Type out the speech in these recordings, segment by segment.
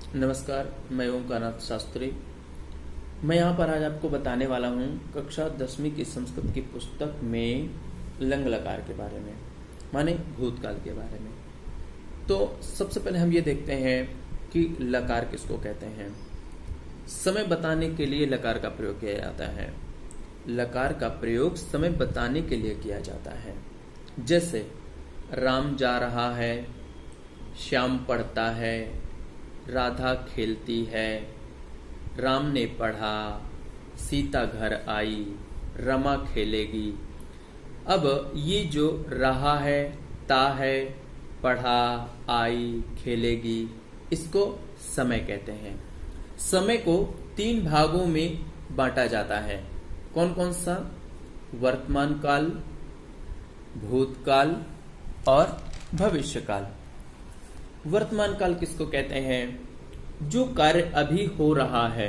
नमस्कार, मैं ओंकारनाथ शास्त्री। मैं यहाँ पर आज आपको बताने वाला हूँ कक्षा 10वीं की संस्कृत की पुस्तक में लंग लकार के बारे में, माने भूतकाल के बारे में। तो सबसे पहले हम ये देखते हैं कि लकार किसको कहते हैं। समय बताने के लिए लकार का प्रयोग किया जाता है। लकार का प्रयोग समय बताने के लिए किया जाता है। जैसे राम जा रहा है, श्याम पढ़ता है, राधा खेलती है, राम ने पढ़ा, सीता घर आई, रमा खेलेगी। अब ये जो रहा है, ता है, पढ़ा, आई, खेलेगी, इसको समय कहते हैं। समय को 3 भागों में बांटा जाता है। कौन कौन सा? वर्तमान काल, भूतकाल और भविष्यकाल। वर्तमान काल किसको कहते हैं? जो कार्य अभी हो रहा है,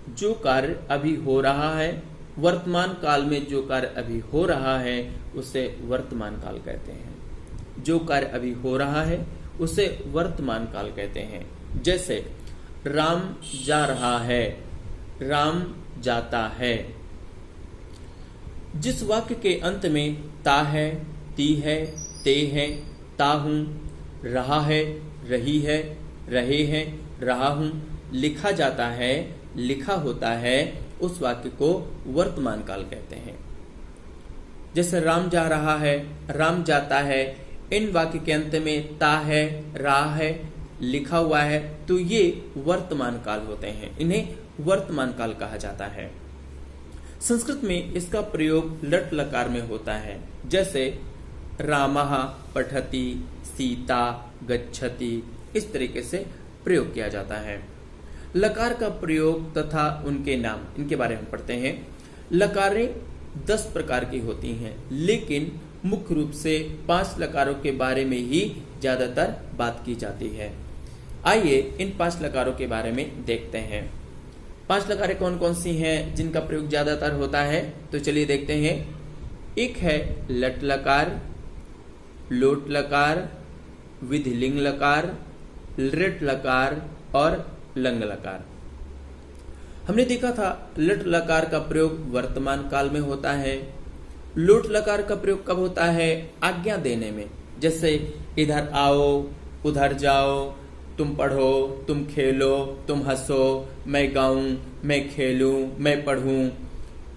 जो कार्य अभी हो रहा है, वर्तमान काल में जो कार्य अभी हो रहा है उसे वर्तमान काल कहते हैं। जो कार्य अभी हो रहा है उसे वर्तमान काल कहते हैं। जैसे राम जा रहा है, राम जाता है। जिस वाक्य के अंत में ता है, ती है, ते है, ता हूं, रहा है, रही है, रहे हैं, रहा हूं, लिखा जाता है, लिखा होता है, उस वाक्य को वर्तमान काल कहते हैं। जैसे राम जा रहा है, राम जाता है, इन वाक्य के अंत में ता है, रहा है, लिखा हुआ है, तो ये वर्तमान काल होते हैं। इन्हें वर्तमान काल कहा जाता है। संस्कृत में इसका प्रयोग लट लकार में होता है। जैसे रामः पठति, सीता गच्छति, इस तरीके से प्रयोग किया जाता है। लकार का प्रयोग तथा उनके नाम, इनके बारे में पढ़ते हैं। लकारें 10 प्रकार की होती हैं, लेकिन मुख्य रूप से 5 लकारों के बारे में ही ज्यादातर बात की जाती है। आइए इन 5 लकारों के बारे में देखते हैं। 5 लकारें कौन कौन सी हैं जिनका प्रयोग ज्यादातर होता है? तो चलिए देखते हैं। एक है लट लकार, लोट लकार, विधिलिंग लकार, लृट लकार और लंग लकार। हमने देखा था लट लकार का प्रयोग वर्तमान काल में होता है। लोट लकार का प्रयोग कब होता है? आज्ञा देने में। जैसे इधर आओ, उधर जाओ, तुम पढ़ो, तुम खेलो, तुम हंसो, मैं गाऊं, मैं खेलूं, मैं पढ़ूं,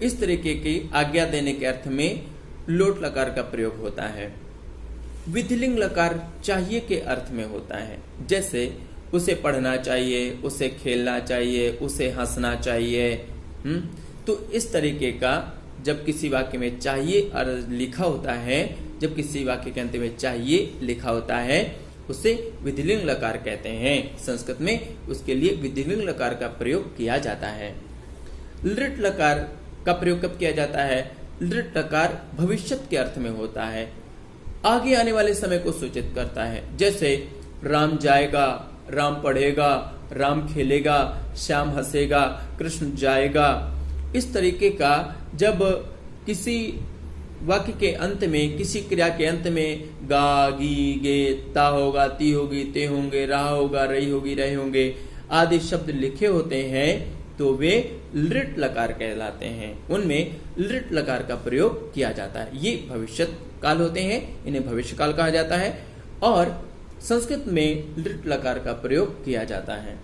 इस तरीके की आज्ञा देने के अर्थ में लोट लकार का प्रयोग होता है। विधिलिंग लकार चाहिए के अर्थ में होता है। जैसे उसे पढ़ना चाहिए, उसे खेलना चाहिए, उसे हंसना चाहिए। तो इस तरीके का जब किसी वाक्य में चाहिए और लिखा होता है, जब किसी वाक्य के अंत में चाहिए लिखा होता है, उसे विधिलिंग लकार कहते हैं। संस्कृत में उसके लिए विधिलिंग लकार का प्रयोग किया जाता है। लृट लकार का प्रयोग कब किया जाता है? लृट लकार भविष्यत के अर्थ में होता है, आगे आने वाले समय को सूचित करता है। जैसे राम जाएगा, राम पढ़ेगा, राम खेलेगा, श्याम हंसेगा, कृष्ण जाएगा। इस तरीके का जब किसी वाक्य के अंत में, किसी क्रिया के अंत में गा, गी, गे, ता होगा, ती होगी, ते होंगे, रहा होगा, रही होगी, रहे होंगे आदि शब्द लिखे होते हैं तो वे लृट लकार कहलाते हैं। उनमें लृट लकार का प्रयोग किया जाता है। ये भविष्यत काल होते हैं, इन्हें भविष्य काल कहा जाता है। और संस्कृत में लृट लकार का प्रयोग किया जाता है।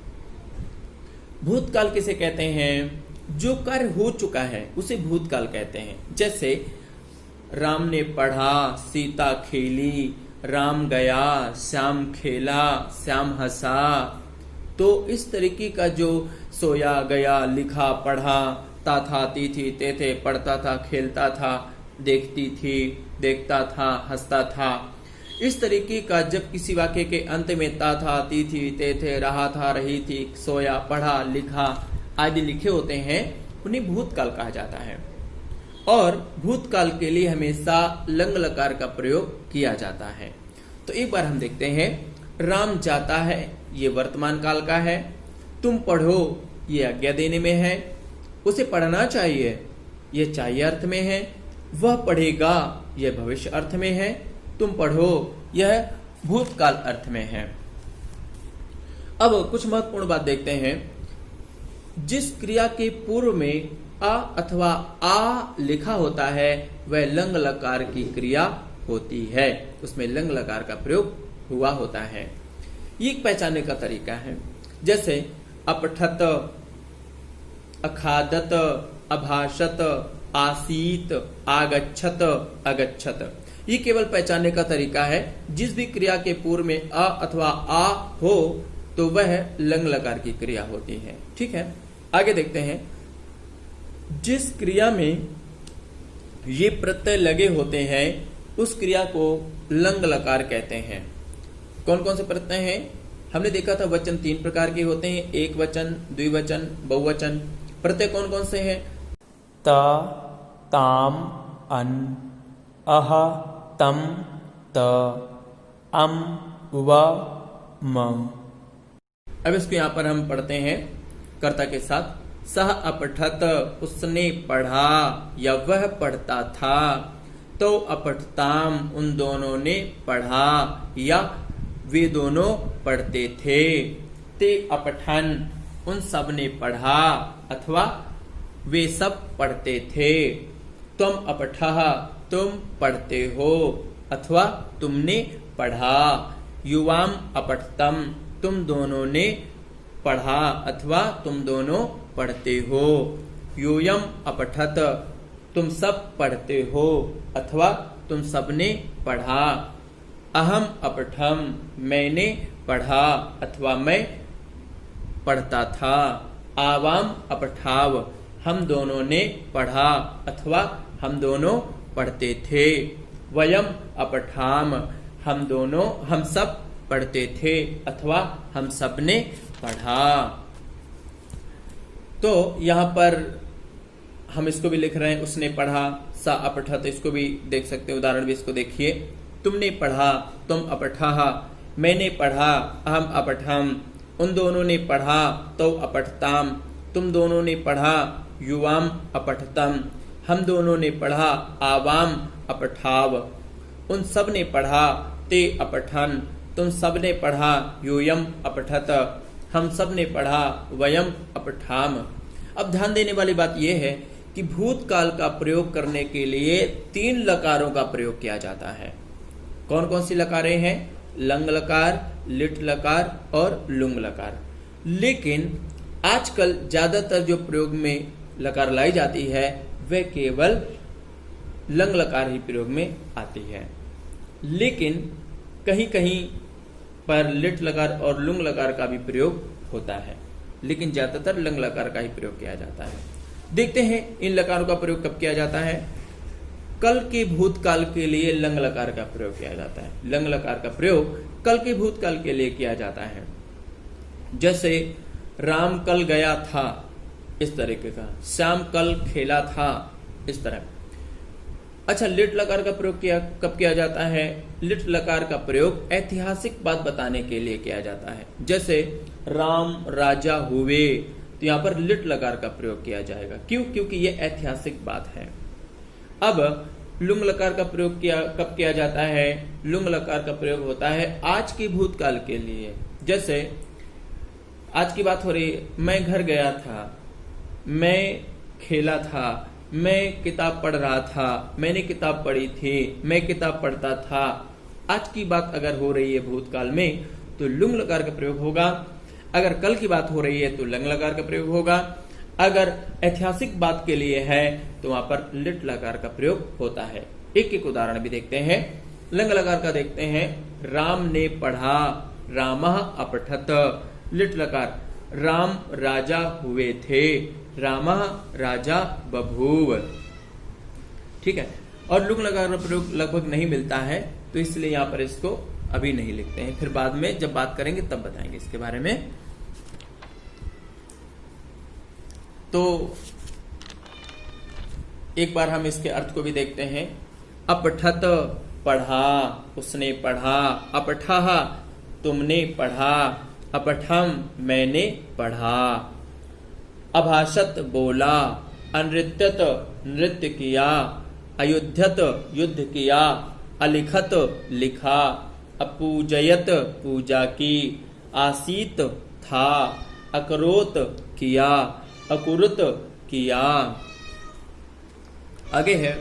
भूतकाल किसे कहते हैं? जो कार्य हो चुका है उसे भूतकाल कहते हैं। जैसे राम ने पढ़ा, सीता खेली, राम गया, श्याम खेला, श्याम हंसा। तो इस तरीके का जो सोया, गया, लिखा, पढ़ा, ता था, ती थी, ते थे, पढ़ता था, खेलता था, देखती थी, देखता था, हंसता था, इस तरीके का जब किसी वाक्य के अंत में ता था, ती थी, ते थे, रहा था, रही थी, सोया, पढ़ा, लिखा आदि लिखे होते हैं, उन्हें भूतकाल कहा जाता है। और भूतकाल के लिए हमेशा लंग लकार का प्रयोग किया जाता है। तो एक बार हम देखते हैं। राम जाता है, ये वर्तमान काल का है। तुम पढ़ो, ये आज्ञा देने में है। उसे पढ़ना चाहिए, ये चाहिए अर्थ में है। वह पढ़ेगा, यह भविष्य अर्थ में है। तुम पढ़ो, यह भूतकाल अर्थ में है। अब कुछ महत्वपूर्ण बात देखते हैं। जिस क्रिया के पूर्व में अ अथवा आ लिखा होता है वह लंग लकार की क्रिया होती है, उसमें लंग लकार का प्रयोग हुआ होता है। ये एक पहचानने का तरीका है। जैसे अपठत, अखादत, अभाषत, आसीत, आगच्छत, अगच्छत। ये केवल पहचानने का तरीका है। जिस भी क्रिया के पूर्व में अ अथवा आ हो तो वह लंग लकार की क्रिया होती है। ठीक है, आगे देखते हैं। जिस क्रिया में ये प्रत्यय लगे होते हैं उस क्रिया को लंग लकार कहते हैं। कौन कौन से प्रत्यय हैं? हमने देखा था वचन 3 प्रकार के होते हैं, एक वचन, द्विवचन, बहुवचन। प्रत्यय कौन कौन से हैं? त, ताम, अन, अह, तम, त, अम, व, म। अब इसको यहां पर हम पढ़ते हैं कर्ता के साथ। सह अपठत, उसने पढ़ा या वह पढ़ता था। तो अपठताम, उन दोनों ने पढ़ा या वे दोनों पढ़ते थे। ते अपठन, उन सब ने पढ़ा अथवा वे सब पढ़ते थे। तुम अपठः, तुम पढ़ते हो अथवा तुमने पढ़ा। युवाम अपठतम, तुम दोनों ने पढ़ा अथवा तुम दोनों पढ़ते हो। यूयम अपठत, तुम सब पढ़ते हो अथवा तुम सबने पढ़ा। अहम अपठम, मैंने पढ़ा अथवा मैं पढ़ता था। आवाम अपठाव, हम दोनों ने पढ़ा अथवा हम दोनों पढ़ते थे। वयम अपठाम, हम सब पढ़ते थे अथवा हम सब ने पढ़ा। तो यहां पर हम इसको भी लिख रहे हैं, उसने पढ़ा। सा अपठत, इसको भी देख सकते हैं, उदाहरण भी इसको देखिए। तुमने पढ़ा, तुम अपठः, मैंने पढ़ा, अहम अपठम, उन दोनों ने पढ़ा, तो अपठताम, तुम दोनों ने पढ़ा। युवाम अपठतम, हम दोनों ने पढ़ा। आवाम अपठाव, उन सब ने पढ़ा। ते अपठन, तुम सब ने पढ़ा। यूयम अपठत, हम सब ने पढ़ा। वयम अपठाम। अब ध्यान देने वाली बात यह है कि भूतकाल का प्रयोग करने के लिए 3 लकारों का प्रयोग किया जाता है। कौन कौन सी लकारें हैं? लंग लकार, लिट लकार और लुंग लकार। लेकिन आजकल ज्यादातर जो प्रयोग में लकार लाई जाती है वह केवल लंग लकार ही प्रयोग में आती है। लेकिन कहीं कहीं पर लिट लकार और लुंग लकार का भी प्रयोग होता है, लेकिन ज्यादातर लंग लकार का ही प्रयोग किया जाता है। देखते हैं इन लकारों का प्रयोग कब किया जाता है। कल के भूतकाल के लिए लंग लकार का प्रयोग किया जाता है। लंग लकार का प्रयोग कल के भूतकाल के लिए किया जाता है। जैसे राम कल गया था, इस तरीके का। श्याम कल खेला था, इस तरह। अच्छा, लिट लकार का प्रयोग कब किया जाता है? लिट लकार का प्रयोग ऐतिहासिक बात बताने के लिए किया जाता है। जैसे राम राजा हुए, तो यहां पर लिट लकार का प्रयोग किया जाएगा। क्यों? क्योंकि यह ऐतिहासिक बात है। अब लुंग लकार का प्रयोग कब किया जाता है? लुंग लकार का प्रयोग होता है आज के भूतकाल के लिए। जैसे आज की बात हो रही है, मैं घर गया था, मैं खेला था, मैं किताब पढ़ रहा था, मैंने किताब पढ़ी थी, मैं किताब पढ़ता था। आज की बात अगर हो रही है भूतकाल में तो लुंग लकार का प्रयोग होगा। अगर कल की बात हो रही है तो लंग लकार का प्रयोग होगा। अगर ऐतिहासिक बात के लिए है तो वहां पर लिट लकार का प्रयोग होता है। एक एक उदाहरण भी देखते हैं। लंग लकार का देखते हैं। राम ने पढ़ा, रामः अपठत। लिट लकार, राम राजा हुए थे, रामः राजा बभूव। ठीक है। और लुंग लकार का प्रयोग लगभग नहीं मिलता है, तो इसलिए यहां पर इसको अभी नहीं लिखते हैं, फिर बाद में जब बात करेंगे तब बताएंगे इसके बारे में। तो एक बार हम इसके अर्थ को भी देखते हैं। अपठत, पढ़ा, उसने पढ़ा। अपठः, तुमने पढ़ा। अपठम, मैंने पढ़ा। अभाषत, बोला। अनृत्यत, नृत्य किया। अयुध्यत, युद्ध किया। अलिखत, लिखा। अपूजयत, पूजा की। आसीत, था, अकरोत किया, अकुरुत किया। आगे है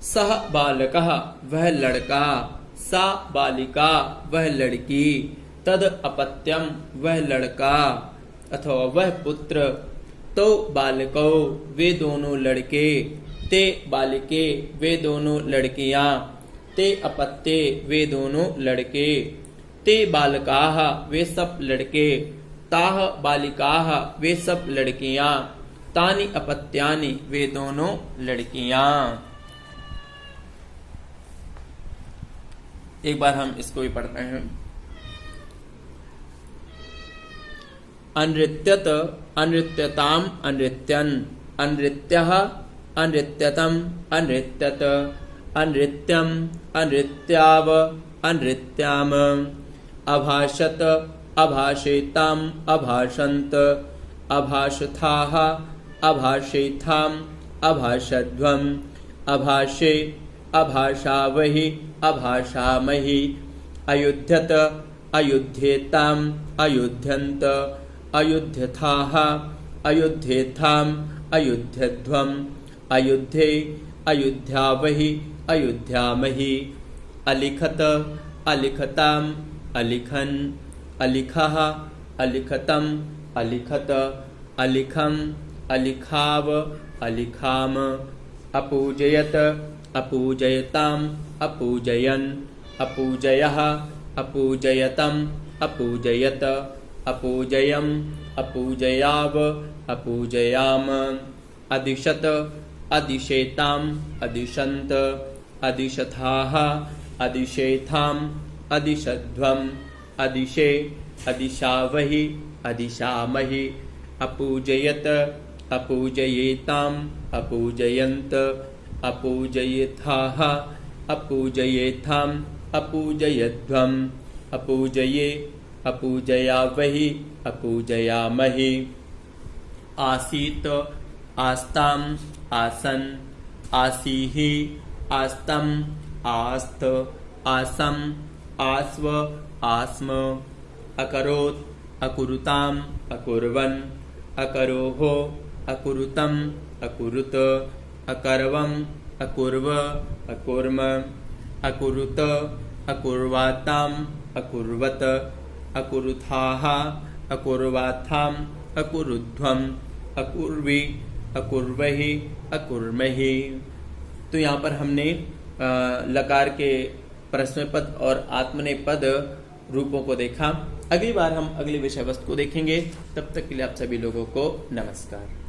सह बालकः वह लड़का, सा बालिका वह लड़की, तद अपत्यम वह लड़का अथवा वह पुत्र, तो बालकौ वे दोनों लड़के, ते बालिके वे दोनों लड़कियां, ते अपत्ये वे दोनों लड़के, ते बालकाः वे सब लड़के, ताः बालिकाः वे सब लड़कियां, तानि अपत्यानि वे दोनों लड़कियां। एक बार हम इसको भी पढ़ते हैं। अनृत्यत अनृत्यताम अनृत्यन, अनृत्यः अनृत्यतम अनृत्यत, अनृत्यम अनृत्याव अनृत्याम, अभाषत अभाषेताम अभाषन्त, अभाषथाः अभाषेथाम अभाषध्वम, अभाषे अभाषावहि अभाषामहि, अयुध्यत अयुध्येताम अयुध्यन्त, अयुध्यथाः अयुध्येथाम अयुध्यध्वम, अयुध्ये अयुध्यावहि अयुध्यामहि, अलिखत अलिखताम अलिखन, अलिखः अलिखतम अलिखत, अलिखम अलिखाव अलिखाम, अपूजयत अपूजयताम अपूजयन, अपूजयः अपूजयतम अपूजयत, अपूजयम अपूजयाव अपूजयाम, अदिशत अदिशेताम अदिशन्त, अदिशथाः अदिशेथाम अदिशध्वम, अदिशे अदिशावहि अदिशामहि, अपूजयत अपूजयेताम अपूजयन्त, अपूजयेथाः अपूजयेथाम अपूजयध्वम, अपूजये अपूजयावहि अपूजयामहि, आसीत आस्ताम आसन, आसीहि आस्तम आस्त, आसम आस्व आस्म, अकरोत् अकुरुताम अकुर्वन्, अकरोः अकुरुतम अकुरुत, अकर्वम अकुर्व अकुर्म, अकुरुत अकुर्वाताम अकुर्वत, अकुरुथाः अकुर्वाथाम अकुरुध्वम, अकुर्वी अकुर्वहि अकुर्महि। तो यहाँ पर हमने लकार के परस्मै पद और आत्मनेपद पद रूपों को देखा। अगली बार हम अगली विषय वस्तु को देखेंगे। तब तक के लिए आप सभी लोगों को नमस्कार।